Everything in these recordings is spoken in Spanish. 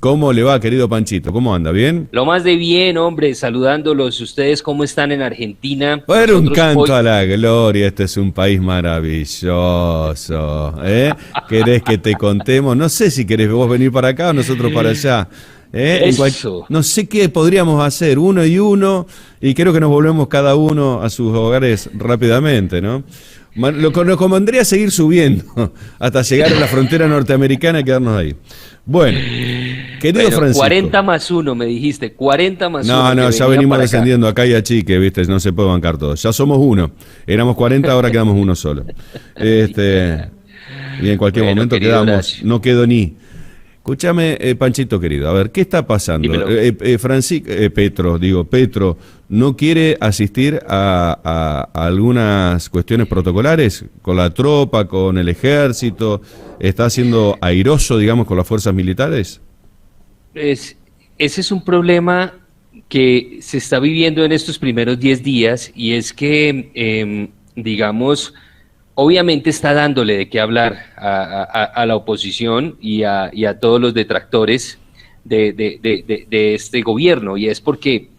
¿Cómo le va, querido Panchito? ¿Cómo anda? ¿Bien? Lo más de bien, hombre, saludándolos. ¿Ustedes cómo están en Argentina? Bueno, un Nosotros canto hoy... a la gloria, este es un país maravilloso, ¿eh? ¿Querés que te contemos? No sé si querés vos venir para acá o nosotros para allá. Eso. No sé qué podríamos hacer, uno y uno, y creo que nos volvemos cada uno a sus hogares rápidamente, ¿no? Lo que nos convendría seguir subiendo hasta llegar a la frontera norteamericana y quedarnos ahí. Bueno, querido Bueno, Francisco. 40 más 1, me dijiste. 40 más 1. No, ya venimos descendiendo acá y a Chique, ¿viste? No se puede bancar todo. Ya somos uno. Éramos 40, ahora quedamos uno solo. Y en cualquier momento quedamos, Horacio. no quedo ni. Escúchame, Panchito querido, a ver, ¿qué está pasando? Petro, ¿no quiere asistir a algunas cuestiones protocolares con la tropa, con el ejército? ¿Está siendo airoso, digamos, con las fuerzas militares? Ese es un problema que se está viviendo en estos primeros 10 días y es que, digamos, obviamente está dándole de qué hablar a la oposición y a todos los detractores de este gobierno, y es porque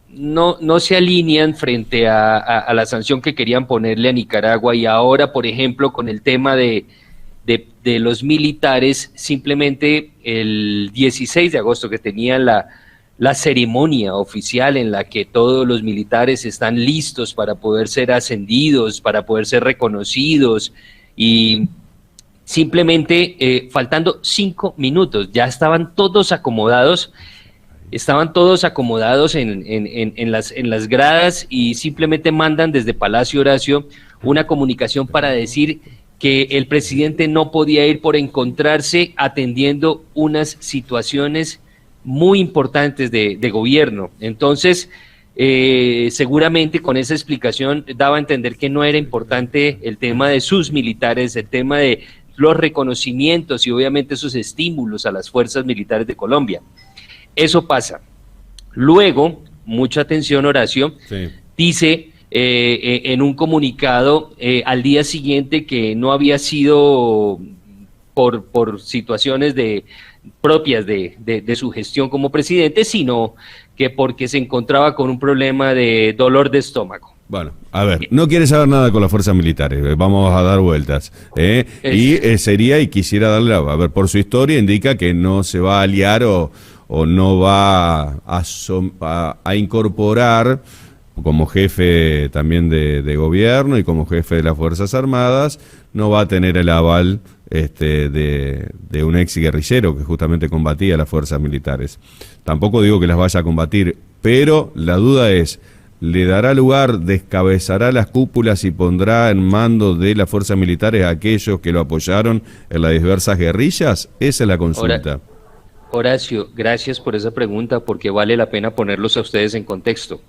no se alinean frente a la sanción que querían ponerle a Nicaragua, y ahora, por ejemplo, con el tema de los militares, simplemente el 16 de agosto que tenían la ceremonia oficial en la que todos los militares están listos para poder ser ascendidos, para poder ser reconocidos, y simplemente faltando 5 minutos, ya estaban todos acomodados en las gradas, y simplemente mandan desde Palacio Horacio una comunicación para decir que el presidente no podía ir por encontrarse atendiendo unas situaciones muy importantes de gobierno. Entonces, seguramente con esa explicación daba a entender que no era importante el tema de sus militares, el tema de los reconocimientos y obviamente esos estímulos a las fuerzas militares de Colombia. Eso pasa. Luego, mucha atención, Horacio, sí, dice en un comunicado al día siguiente que no había sido por situaciones propias de su gestión como presidente, sino que porque se encontraba con un problema de dolor de estómago. Bueno, a ver, no quiere saber nada con las fuerzas militares, vamos a dar vueltas. Y quisiera darle, a ver, por su historia indica que no se va a aliar o no va a incorporar como jefe también de gobierno y como jefe de las Fuerzas Armadas, no va a tener el aval de un ex guerrillero que justamente combatía a las fuerzas militares. Tampoco digo que las vaya a combatir, pero la duda es, ¿le dará lugar, descabezará las cúpulas y pondrá en mando de las fuerzas militares a aquellos que lo apoyaron en las diversas guerrillas? Esa es la consulta. Horacio, gracias por esa pregunta, porque vale la pena ponerlos a ustedes en contexto.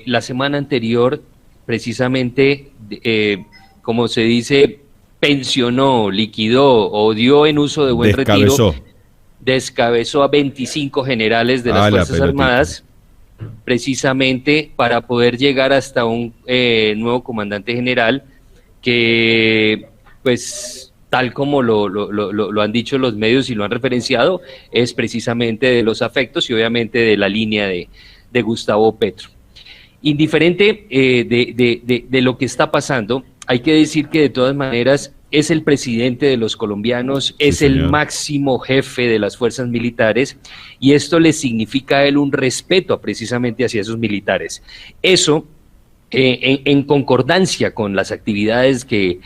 La semana anterior, precisamente, como se dice, pensionó, liquidó o dio en uso de buen retiro, descabezó a 25 generales de las Fuerzas Armadas, precisamente para poder llegar hasta un nuevo comandante general que, pues, tal como lo han dicho los medios y lo han referenciado, es precisamente de los afectos y obviamente de la línea de Gustavo Petro. Indiferente de lo que está pasando, hay que decir que de todas maneras es el presidente de los colombianos, es el máximo jefe de las fuerzas militares, y esto le significa a él un respeto precisamente hacia esos militares. Eso, en concordancia con las actividades que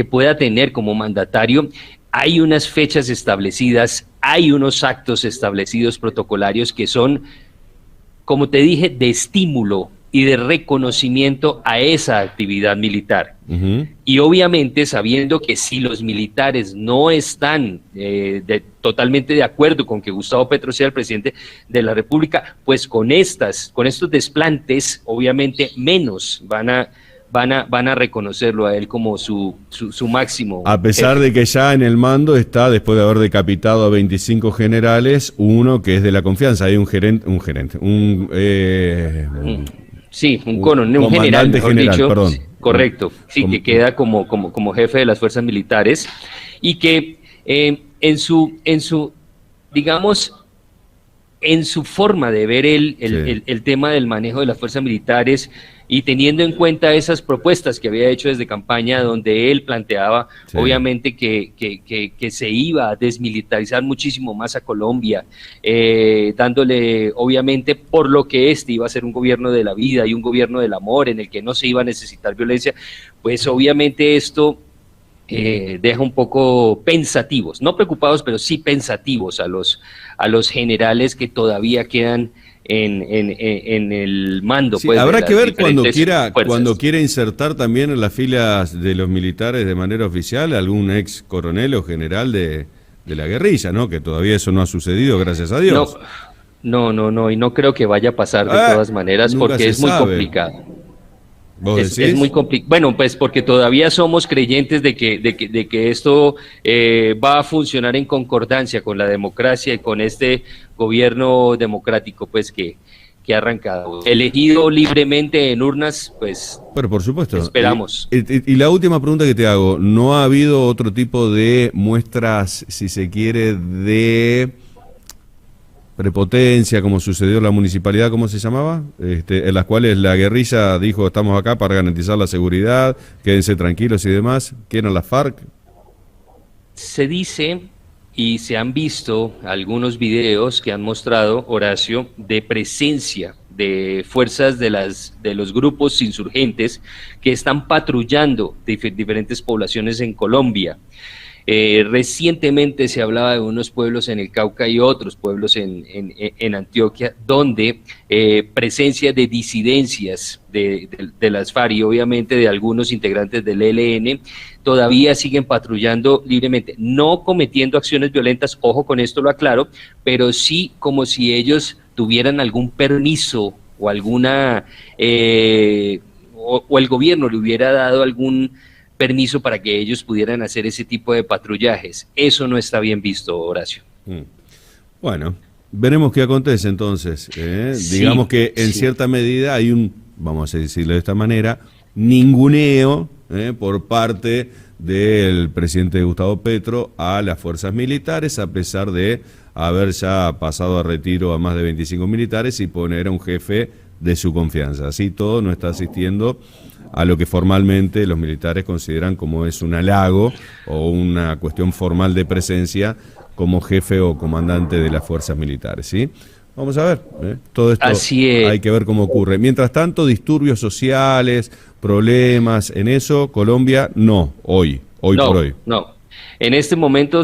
pueda tener como mandatario, hay unas fechas establecidas, hay unos actos establecidos protocolarios que son, como te dije, de estímulo y de reconocimiento a esa actividad militar. Y obviamente sabiendo que si los militares no están totalmente de acuerdo con que Gustavo Petro sea el presidente de la República, pues con estos desplantes obviamente menos van a reconocerlo a él como su máximo. A pesar de que ya en el mando está, después de haber decapitado a 25 generales, uno que es de la confianza. Hay un general, mejor dicho, perdón. Correcto, sí, que queda como jefe de las fuerzas militares, y que digamos, en su forma de ver el tema del manejo de las fuerzas militares y teniendo en cuenta esas propuestas que había hecho desde campaña, donde él planteaba obviamente que se iba a desmilitarizar muchísimo más a Colombia, dándole obviamente por lo que iba a ser un gobierno de la vida y un gobierno del amor en el que no se iba a necesitar violencia, pues obviamente esto deja un poco pensativos, no preocupados, pero sí pensativos a los generales que todavía quedan en el mando. Sí, pues, habrá que ver cuando fuerzas. quiera insertar también en las filas de los militares de manera oficial algún ex coronel o general de la guerrilla, ¿no? Que todavía eso no ha sucedido, gracias a Dios. No, y no creo que vaya a pasar de todas maneras porque es muy complicado. ¿Vos decís? Es muy complicado. Bueno, pues porque todavía somos creyentes de que esto va a funcionar en concordancia con la democracia y con este gobierno democrático, pues que ha arrancado. Elegido libremente en urnas, pues. Pero por supuesto. Esperamos. Y la última pregunta que te hago, ¿no ha habido otro tipo de muestras, si se quiere, de prepotencia, como sucedió en la municipalidad, ¿cómo se llamaba? En las cuales la guerrilla dijo, estamos acá para garantizar la seguridad, quédense tranquilos y demás? ¿Qué eran las FARC? Se dice, y se han visto algunos videos que han mostrado, Horacio, de presencia de fuerzas de los grupos insurgentes que están patrullando diferentes poblaciones en Colombia. Recientemente se hablaba de unos pueblos en el Cauca y otros pueblos en Antioquia, donde presencia de disidencias de las FARC y obviamente de algunos integrantes del ELN todavía siguen patrullando libremente, no cometiendo acciones violentas, ojo con esto lo aclaro, pero sí como si ellos tuvieran algún permiso o alguna, o el gobierno le hubiera dado algún permiso para que ellos pudieran hacer ese tipo de patrullajes. Eso no está bien visto, Horacio. Bueno, veremos qué acontece entonces. Sí, digamos que en cierta medida hay vamos a decirlo de esta manera, ninguneo por parte del presidente Gustavo Petro a las fuerzas militares, a pesar de haber ya pasado a retiro a más de 25 militares y poner a un jefe de su confianza. Así todo no está asistiendo a lo que formalmente los militares consideran como es un halago o una cuestión formal de presencia como jefe o comandante de las fuerzas militares, ¿sí? Vamos a ver, todo esto hay que ver cómo ocurre. Mientras tanto, disturbios sociales, problemas en eso, Colombia no, hoy por hoy. No. En este momento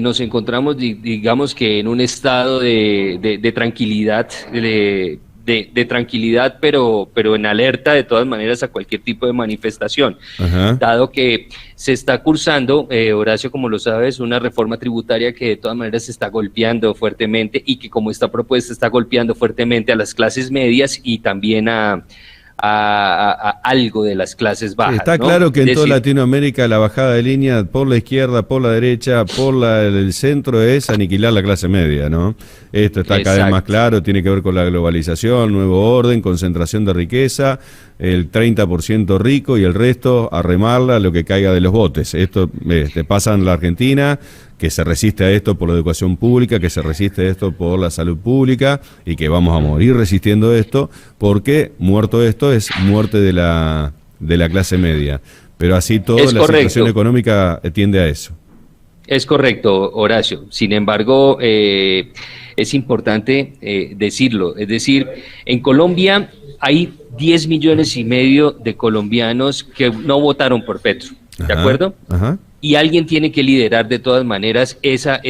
nos encontramos, digamos que en un estado de tranquilidad, de tranquilidad, pero en alerta de todas maneras a cualquier tipo de manifestación. Ajá. Dado que se está cursando, Horacio, como lo sabes, una reforma tributaria que de todas maneras se está golpeando fuertemente y que como esta propuesta está golpeando fuertemente a las clases medias y también a algo de las clases bajas. Sí, está claro que en toda Latinoamérica la bajada de línea por la izquierda, por la derecha, por el centro es aniquilar la clase media, ¿no? Esto está cada vez más claro, tiene que ver con la globalización, nuevo orden, concentración de riqueza, el 30% rico y el resto a remarla a lo que caiga de los botes. Esto pasa en la Argentina, que se resiste a esto por la educación pública, que se resiste a esto por la salud pública y que vamos a morir resistiendo esto, porque muerto esto es muerte de la clase media. Pero así todo, la situación económica tiende a eso. Es correcto, Horacio. Sin embargo, es importante decirlo. Es decir, en Colombia hay 10 millones y medio de colombianos que no votaron por Petro. ¿De acuerdo? Ajá. Y alguien tiene que liderar de todas maneras esa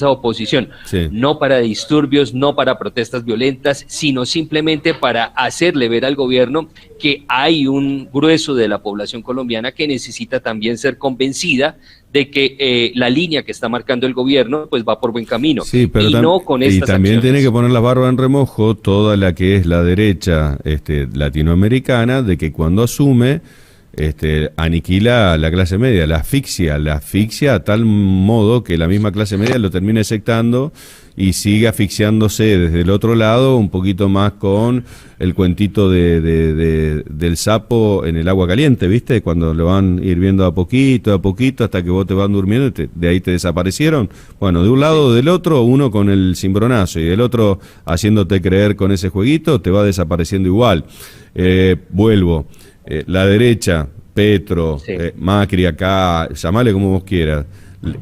oposición, sí. No para disturbios, no para protestas violentas, sino simplemente para hacerle ver al gobierno que hay un grueso de la población colombiana que necesita también ser convencida de que la línea que está marcando el gobierno pues va por buen camino. Sí, pero y no con estas también acciones. Tiene que poner la barba en remojo toda la que es la derecha latinoamericana, de que cuando asume aniquila a la clase media, la asfixia a tal modo que la misma clase media lo termina sectando y sigue asfixiándose desde el otro lado, un poquito más con el cuentito del sapo en el agua caliente, ¿viste? Cuando lo van hirviendo a poquito, hasta que vos te van durmiendo y de ahí te desaparecieron. Bueno, de un lado o del otro, uno con el cimbronazo y del otro haciéndote creer con ese jueguito, te va desapareciendo igual. Vuelvo. La derecha, Petro, Sí. Macri acá, llamale como vos quieras,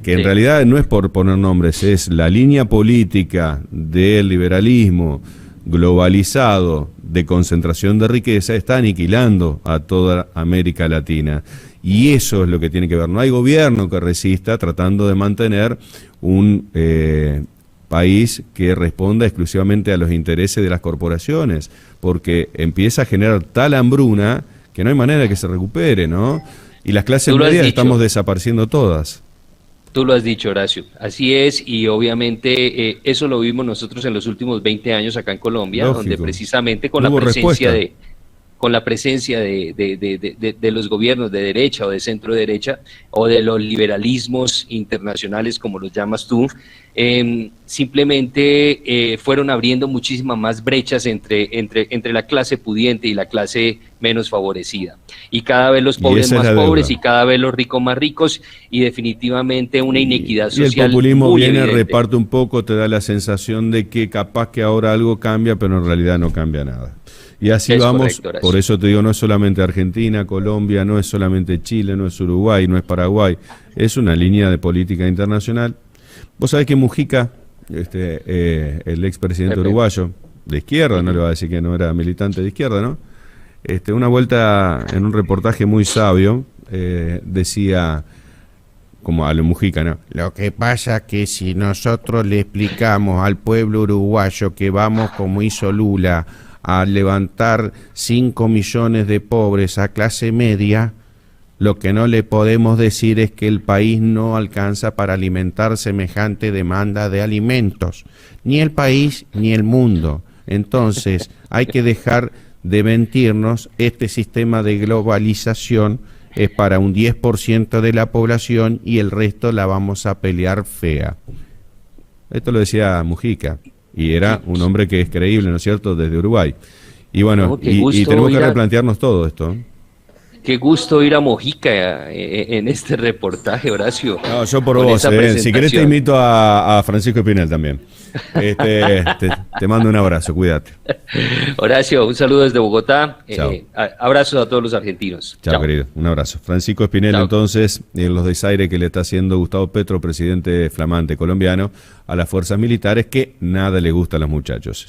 que en realidad no es por poner nombres, es la línea política del liberalismo globalizado de concentración de riqueza, está aniquilando a toda América Latina. Y eso es lo que tiene que ver. No hay gobierno que resista tratando de mantener un país que responda exclusivamente a los intereses de las corporaciones, porque empieza a generar tal hambruna que no hay manera de que se recupere, ¿no? Y las clases medias estamos desapareciendo todas. Tú lo has dicho, Horacio. Así es, y obviamente eso lo vimos nosotros en los últimos 20 años acá en Colombia, Lógico. donde precisamente con No hubo la presencia respuesta. con la presencia de los gobiernos de derecha o de centro derecha o de los liberalismos internacionales, como los llamas tú, simplemente fueron abriendo muchísimas más brechas entre la clase pudiente y la clase menos favorecida. Y cada vez los pobres más pobres y cada vez los ricos más ricos, y definitivamente una inequidad social. Y el populismo muy viene, evidente. reparte un poco, te da la sensación de que capaz que ahora algo cambia, pero en realidad no cambia nada. Y así Es vamos, correcto, Horacio. por eso te digo, no es solamente Argentina, Colombia, no es solamente Chile, no es Uruguay, no es Paraguay, es una línea de política internacional. Vos sabés que Mujica, el expresidente uruguayo, de izquierda, no le va a decir que no era militante de izquierda, ¿no? Una vuelta en un reportaje muy sabio, decía, como a lo Mujica, ¿no? Lo que pasa que si nosotros le explicamos al pueblo uruguayo que vamos, como hizo Lula, a levantar 5 millones de pobres a clase media, lo que no le podemos decir es que el país no alcanza para alimentar semejante demanda de alimentos, ni el país ni el mundo. Entonces hay que dejar de mentirnos. Este sistema de globalización es para un 10% de la población y el resto la vamos a pelear fea. Esto lo decía Mujica. Y era un hombre que es creíble, ¿no es cierto?, desde Uruguay. Y bueno, No, y tenemos que replantearnos todo esto. Qué gusto ir a Mojica en este reportaje, Horacio. No, yo por vos, si querés te invito a Francisco Espinel también. Te mando un abrazo, cuídate. Horacio, un saludo desde Bogotá. Chao. Abrazos a todos los argentinos. Chao, querido, un abrazo. Francisco Espinel, chao. Entonces, en los desaires que le está haciendo Gustavo Petro, presidente flamante colombiano, a las fuerzas militares, que nada le gusta a los muchachos.